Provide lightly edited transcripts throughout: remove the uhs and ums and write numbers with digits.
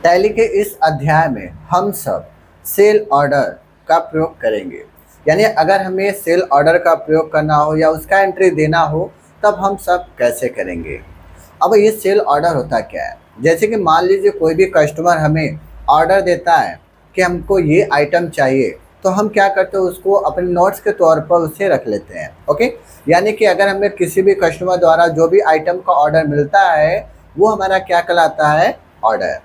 Tally के इस अध्याय में हम सब सेल ऑर्डर का प्रयोग करेंगे। यानी अगर हमें सेल ऑर्डर का प्रयोग करना हो या उसका एंट्री देना हो तब हम सब कैसे करेंगे। अब ये सेल ऑर्डर होता क्या है? जैसे कि मान लीजिए कोई भी कस्टमर हमें ऑर्डर देता है कि हमको ये आइटम चाहिए, तो हम क्या करते हैं, उसको अपने नोट्स के तौर पर उसे रख लेते हैं। ओके, यानी कि अगर हमें किसी भी कस्टमर द्वारा जो भी आइटम का ऑर्डर मिलता है वो हमारा क्या कहलाता है, ऑर्डर।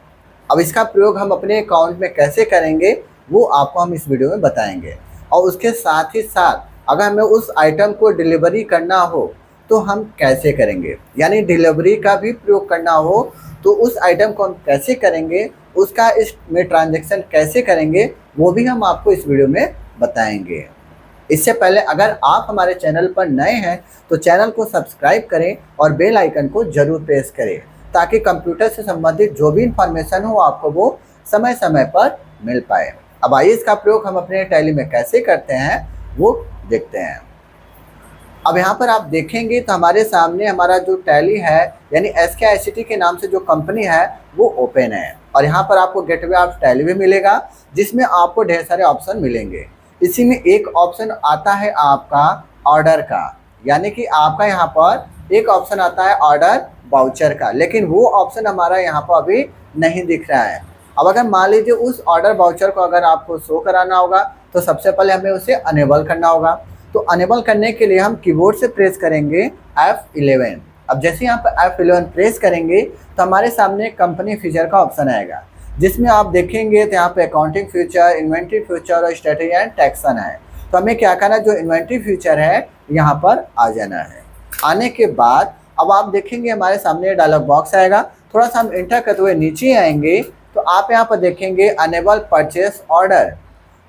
अब इसका प्रयोग हम अपने अकाउंट में कैसे करेंगे वो आपको हम इस वीडियो में बताएंगे। और उसके साथ ही साथ अगर हमें उस आइटम को डिलीवरी करना हो तो हम कैसे करेंगे, यानी डिलीवरी का भी प्रयोग करना हो तो उस आइटम को हम कैसे करेंगे, उसका इसमें ट्रांजैक्शन कैसे करेंगे, वो भी हम आपको इस वीडियो में बताएंगे। इससे पहले अगर आप हमारे चैनल पर नए हैं तो चैनल को सब्सक्राइब करें और बेल आइकन को जरूर प्रेस करें ताकि कंप्यूटर से संबंधित जो भी इंफॉर्मेशन हो आपको वो समय समय पर मिल पाए। अब आइए इसका प्रयोग हम अपने टैली में कैसे करते हैं वो देखते हैं। अब यहाँ पर आप देखेंगे तो हमारे सामने हमारा जो टैली है यानी SKICT के नाम से जो कंपनी है वो ओपन है और यहाँ पर आपको गेटवे ऑफ टैली भी मिलेगा जिसमें आपको ढेर सारे ऑप्शन मिलेंगे। इसी में एक ऑप्शन आता है आपका ऑर्डर का, यानी कि आपका यहाँ पर एक ऑप्शन आता है ऑर्डर वाउचर का, लेकिन वो ऑप्शन हमारा यहाँ पर अभी नहीं दिख रहा है। अब अगर मान लीजिए उस ऑर्डर वाउचर को अगर आपको शो कराना होगा तो सबसे पहले हमें उसे अनेबल करना होगा। तो अनेबल करने के लिए हम कीबोर्ड से प्रेस करेंगे F11। अब जैसे यहाँ पर F11 प्रेस करेंगे तो हमारे सामने कंपनी फीचर का ऑप्शन आएगा जिसमें आप देखेंगे तो यहाँ पे अकाउंटिंग फीचर, इन्वेंट्री फीचर और स्ट्रेटजी एंड टैक्सन है। तो हमें क्या करना है, जो इन्वेंट्री फीचर है यहाँ पर आ जाना है। आने के बाद अब आप देखेंगे हमारे सामने डायलॉग बॉक्स आएगा। थोड़ा सा हम एंटर करते हुए नीचे आएंगे तो आप यहाँ पर देखेंगे अनेबल परचेस ऑर्डर।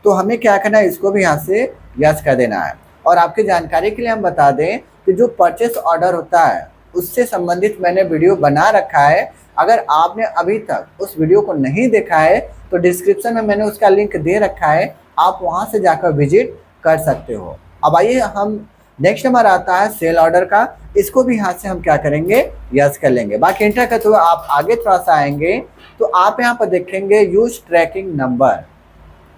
तो हमें क्या करना है, इसको भी यहाँ से यस कर देना है। और आपकी जानकारी के लिए हम बता दें कि जो परचेस ऑर्डर होता है उससे संबंधित मैंने वीडियो बना रखा है। अगर आपने अभी तक उस वीडियो को नहीं देखा है तो डिस्क्रिप्शन में मैंने उसका लिंक दे रखा है, आप वहां से जाकर विजिट कर सकते हो। अब आइए हम नेक्स्ट हमारा आता है सेल ऑर्डर का। इसको भी यहाँ से हम क्या करेंगे, यस कर लेंगे। बाकी एंटर करते हुए आप आगे थोड़ा सा आएंगे तो आप यहाँ पर देखेंगे यूज ट्रैकिंग नंबर।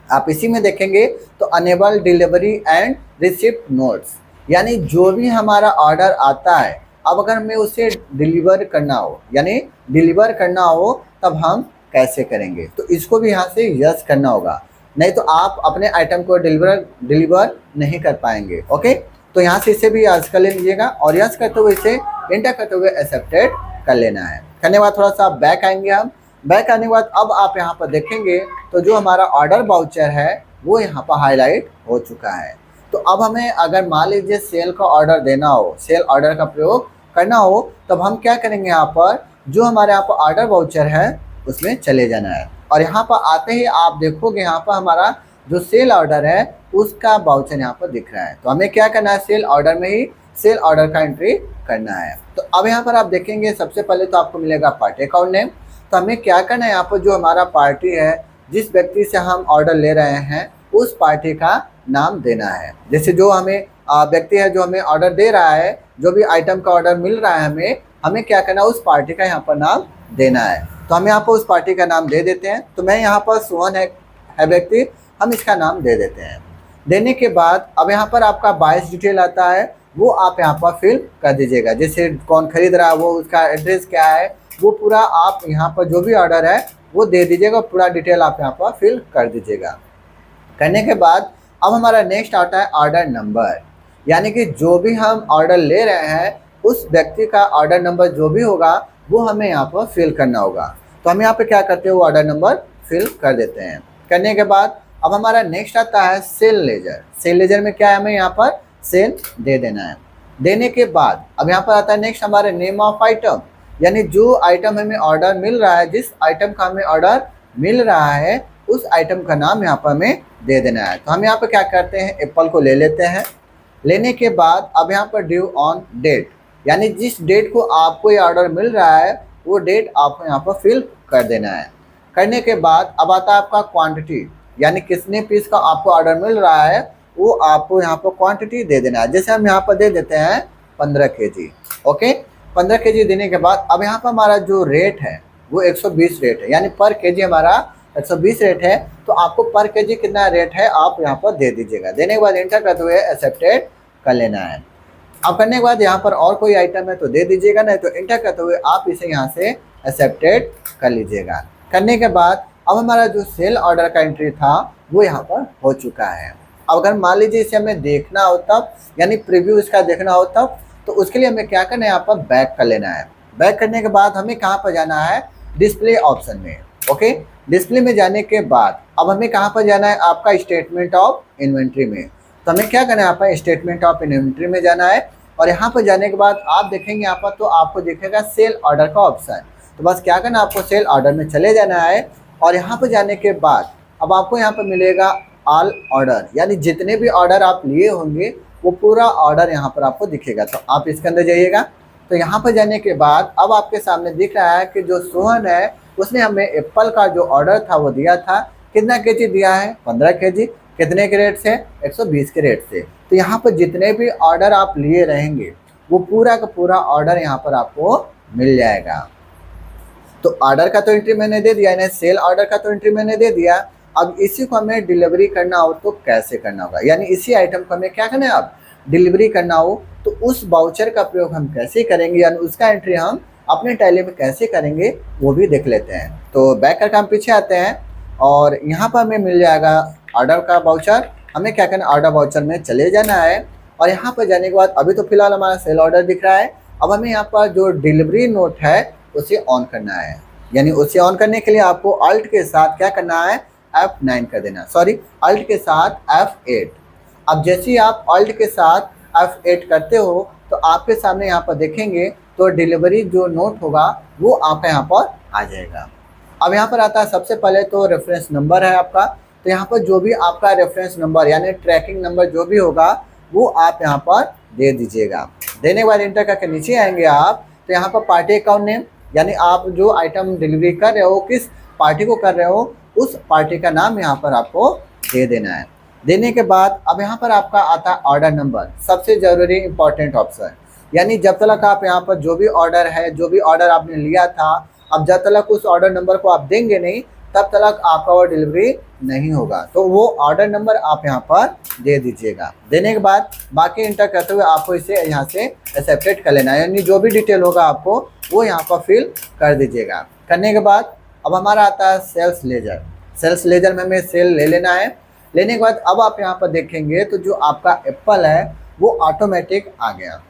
आप इसी में देखेंगे तो enable delivery and receipt notes, यानी जो भी हमारा ऑर्डर आता है अब अगर हमें उसे डिलीवर करना हो यानी डिलीवर करना हो तब हम कैसे करेंगे, तो इसको भी यहाँ से यस करना होगा, नहीं तो आप अपने आइटम को डिलीवर नहीं कर पाएंगे। ओके, तो यहाँ से इसे भी यस कर लीजिएगा और यस करते हुए इसे एंटर करते हुए एक्सेप्टेड कर लेना है। करने के बाद थोड़ा सा बैक आएंगे हम। बैक आने के बाद अब आप यहाँ पर देखेंगे तो जो हमारा ऑर्डर वाउचर है वो यहाँ पर हाईलाइट हो चुका है। तो अब हमें अगर मान लीजिए सेल का ऑर्डर देना हो, सेल ऑर्डर का प्रयोग करना हो, तब हम क्या करेंगे, यहाँ पर जो हमारे यहाँ पर ऑर्डर वाउचर है उसमें चले जाना है। और यहाँ पर आते ही आप देखोगे यहाँ पर हमारा जो सेल ऑर्डर है उसका वाउचर यहाँ पर दिख रहा है। तो हमें क्या करना है, सेल ऑर्डर में ही सेल ऑर्डर का एंट्री करना है। तो अब यहाँ पर आप देखेंगे सबसे पहले तो आपको मिलेगा पार्टी अकाउंट नेम। तो हमें क्या करना है, यहाँ पर जो हमारा पार्टी है, जिस व्यक्ति से हम ऑर्डर ले रहे हैं उस पार्टी का नाम देना है। जैसे जो हमें व्यक्ति है जो हमें ऑर्डर दे रहा है, जो भी आइटम का ऑर्डर मिल रहा है हमें क्या करना है, उस पार्टी का यहाँ पर नाम देना है। तो हम यहाँ पर उस पार्टी का नाम दे देते हैं। तो मैं यहाँ पर सोहन है व्यक्ति, हम इसका नाम दे देते हैं। देने के बाद अब यहाँ पर आपका बायस डिटेल आता है, वो आप यहाँ पर फिल कर दीजिएगा। जैसे कौन खरीद रहा है वो, उसका एड्रेस क्या है, वो पूरा आप यहाँ पर जो भी ऑर्डर है वो दे दीजिएगा, पूरा डिटेल आप यहाँ पर फिल कर दीजिएगा। करने के बाद अब हमारा नेक्स्ट आता है ऑर्डर नंबर, यानी कि जो भी हम ऑर्डर ले रहे हैं उस व्यक्ति का ऑर्डर नंबर जो भी होगा वो हमें यहाँ पर फिल करना होगा। तो हम यहाँ पे क्या करते हैं, वो ऑर्डर नंबर फिल कर देते हैं। करने के बाद अब हमारा नेक्स्ट आता है सेल लेजर। सेल लेजर में क्या है, हमें यहाँ पर सेल दे देना है। देने के बाद अब यहाँ पर आता है नेक्स्ट हमारे नेम ऑफ आइटम, यानी जो आइटम हमें ऑर्डर मिल रहा है, जिस आइटम का हमें ऑर्डर मिल रहा है उस आइटम का नाम यहाँ पर हमें दे देना है। तो हम यहाँ पर क्या करते हैं, एप्पल को ले लेते हैं। लेने के बाद अब यहाँ पर ड्यू ऑन डेट, यानी जिस डेट को आपको ये ऑर्डर मिल रहा है वो डेट आपको यहाँ पर फिल कर देना है। करने के बाद अब आता है आपका क्वांटिटी, यानी कितने पीस का आपको ऑर्डर मिल रहा है वो आपको यहाँ पर क्वांटिटी दे देना है। जैसे हम यहाँ पर दे देते हैं 15 kg। ओके, 15 kg देने के बाद अब यहाँ पर हमारा जो रेट है वो 120 रेट है, यानी पर केजी हमारा 120 रेट है। तो आपको पर केजी कितना रेट है आप यहाँ पर दे दीजिएगा। देने के बाद इंटर करते हुए एक्सेप्टेड कर लेना है। अब करने के बाद यहाँ पर और कोई आइटम है तो दे दीजिएगा, नहीं तो इंटर करते हुए आप इसे यहाँ से एक्सेप्टेड कर लीजिएगा। करने के बाद अब हमारा जो सेल ऑर्डर का एंट्री था वो यहाँ पर हो चुका है। अब अगर मान लीजिए इसे हमें देखना हो तब, यानी प्रीव्यू इसका देखना हो तब, तो उसके लिए हमें क्या करना है, यहाँ पर बैक कर लेना है। बैक करने के बाद हमें कहाँ पर जाना है, डिस्प्ले ऑप्शन में। ओके, डिस्प्ले में जाने के बाद अब हमें कहाँ पर जाना है, आपका स्टेटमेंट ऑफ इन्वेंट्री में। तो हमें क्या करना है, यहाँ पर स्टेटमेंट ऑफ इन्वेंट्री में जाना है। और यहाँ पर जाने के बाद आप देखेंगे यहाँ पर तो आपको दिखेगा सेल ऑर्डर का ऑप्शन। तो बस क्या करना है, आपको सेल ऑर्डर में चले जाना है। और यहाँ पर जाने के बाद अब आपको यहाँ पर मिलेगा ऑल ऑर्डर, यानी जितने भी ऑर्डर आप लिए होंगे वो पूरा ऑर्डर यहाँ पर आपको दिखेगा। तो आप इसके अंदर जाइएगा। तो यहाँ पर जाने के बाद अब आपके सामने दिख रहा है कि जो सोहन है उसने हमें एप्पल का जो ऑर्डर था वो दिया था। कितना केजी दिया है, 15 केजी। कितने के रेट से, 120 के रेट से। तो यहाँ पर जितने भी ऑर्डर आप लिए रहेंगे वो पूरा का पूरा ऑर्डर यहाँ पर आपको मिल जाएगा। तो ऑर्डर का तो एंट्री मैंने दे दिया, यानी सेल ऑर्डर का तो एंट्री मैंने दे दिया। अब इसी को हमें डिलीवरी करना हो तो कैसे करना होगा, यानी इसी आइटम को हमें क्या करना है, अब डिलीवरी करना हो तो उस बाउचर का प्रयोग हम कैसे करेंगे, यानी उसका एंट्री हम अपने टैली में कैसे करेंगे वो भी देख लेते हैं। तो बैक करके हम पीछे आते हैं और यहाँ पर हमें मिल जाएगा ऑर्डर का बाउचर। हमें क्या करना है, ऑर्डर बाउचर में चले जाना है। और यहाँ पर जाने के बाद अभी तो फिलहाल हमारा सेल ऑर्डर दिख रहा है। अब हमें यहाँ पर जो डिलीवरी नोट है उसे ऑन करना है, यानी उसे ऑन करने के लिए आपको अल्ट के साथ क्या करना है, F9 कर देना, सॉरी अल्ट के साथ F8। अब जैसे ही आप अल्ट के साथ F8 करते हो तो आपके सामने यहाँ पर देखेंगे तो डिलीवरी जो नोट होगा वो आपका यहाँ पर आ जाएगा। अब यहाँ पर आता है सबसे पहले तो रेफरेंस नंबर है आपका। तो यहाँ पर जो भी आपका रेफरेंस नंबर यानी ट्रैकिंग नंबर जो भी होगा वो आप यहाँ पर दे दीजिएगा। देने के बाद इंटर करके नीचे आएंगे आप, तो यहाँ पर पार्टी अकाउंट नेम, यानी आप जो आइटम डिलीवरी कर रहे हो किस पार्टी को कर रहे हो उस पार्टी का नाम यहाँ पर आपको दे देना है। देने के बाद अब यहाँ पर आपका आता है ऑर्डर नंबर, सबसे ज़रूरी इंपॉर्टेंट ऑप्शन। यानी जब तक आप यहाँ पर जो भी ऑर्डर है, जो भी ऑर्डर आपने लिया था, अब जब तक उस ऑर्डर नंबर को आप देंगे नहीं तब तक आपका वो डिलीवरी नहीं होगा। तो वो ऑर्डर नंबर आप यहाँ पर दे दीजिएगा। देने के बाद बाकी इंटर करते हुए आपको इसे यहाँ से एक्सेप्टेड कर लेना है, यानी जो भी डिटेल होगा आपको वो यहाँ पर फिल कर दीजिएगा। करने के बाद अब हमारा आता है सेल्स लेजर। सेल्स लेजर में हमें सेल ले लेना है। लेने के बाद अब आप यहाँ पर देखेंगे तो जो आपका एप्पल है वो ऑटोमेटिक आ गया,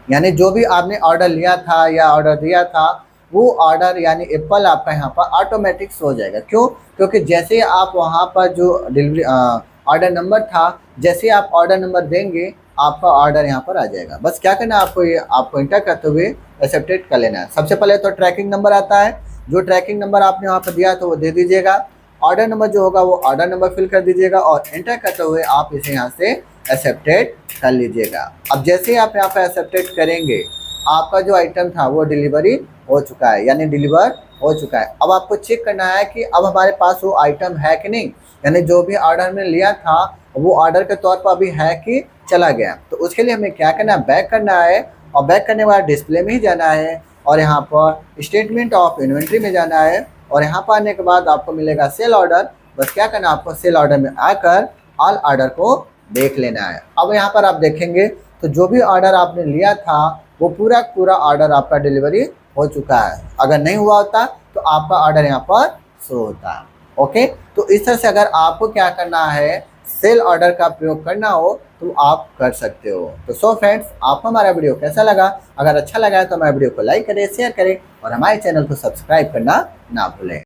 यानी जो भी आपने ऑर्डर लिया था या ऑर्डर दिया था वो ऑर्डर यानी एप्पल आपका यहाँ पर ऑटोमेटिक हो जाएगा। क्यों, क्योंकि जैसे ही आप वहाँ पर जो डिलीवरी ऑर्डर नंबर था, जैसे आप ऑर्डर नंबर देंगे आपका ऑर्डर यहाँ पर आ जाएगा। बस क्या करना है आपको, ये आपको इंटर करते हुए एक्सेप्टेड कर लेना है। सबसे पहले तो ट्रैकिंग नंबर आता है, जो ट्रैकिंग नंबर आपने वहाँ पर दिया तो वो दे दीजिएगा। ऑर्डर नंबर जो होगा वो ऑर्डर नंबर फिल कर दीजिएगा और एंटर करते हुए आप इसे यहाँ से एक्सेप्टेड कर लीजिएगा। अब जैसे ही आप यहाँ पर एक्सेप्टेड करेंगे आपका जो आइटम था वो डिलीवरी हो चुका है, यानी डिलीवर हो चुका है। अब आपको चेक करना है कि अब हमारे पास वो आइटम है कि नहीं, यानी जो भी ऑर्डर में लिया था वो ऑर्डर के तौर पर अभी है कि चला गया। तो उसके लिए हमें क्या करना है, बैक करना है। और बैक करने के बाद डिस्प्ले में ही जाना है और यहाँ पर स्टेटमेंट ऑफ इन्वेंट्री में जाना है। और यहाँ पर आने के बाद आपको मिलेगा सेल ऑर्डर। बस क्या करना है, आपको सेल ऑर्डर में आकर ऑल ऑर्डर को देख लेना है। अब यहाँ पर आप देखेंगे तो जो भी ऑर्डर आपने लिया था वो पूरा ऑर्डर आपका डिलीवरी हो चुका है। अगर नहीं हुआ होता तो आपका ऑर्डर यहाँ पर शो होता। ओके, तो इस तरह से अगर आपको क्या करना है, सेल ऑर्डर का प्रयोग करना हो तो आप कर सकते हो। तो सो फ्रेंड्स, आपको हमारा वीडियो कैसा लगा? अगर अच्छा लगा है तो हमारे वीडियो को लाइक करें, शेयर करें और हमारे चैनल को सब्सक्राइब करना ना भूलें।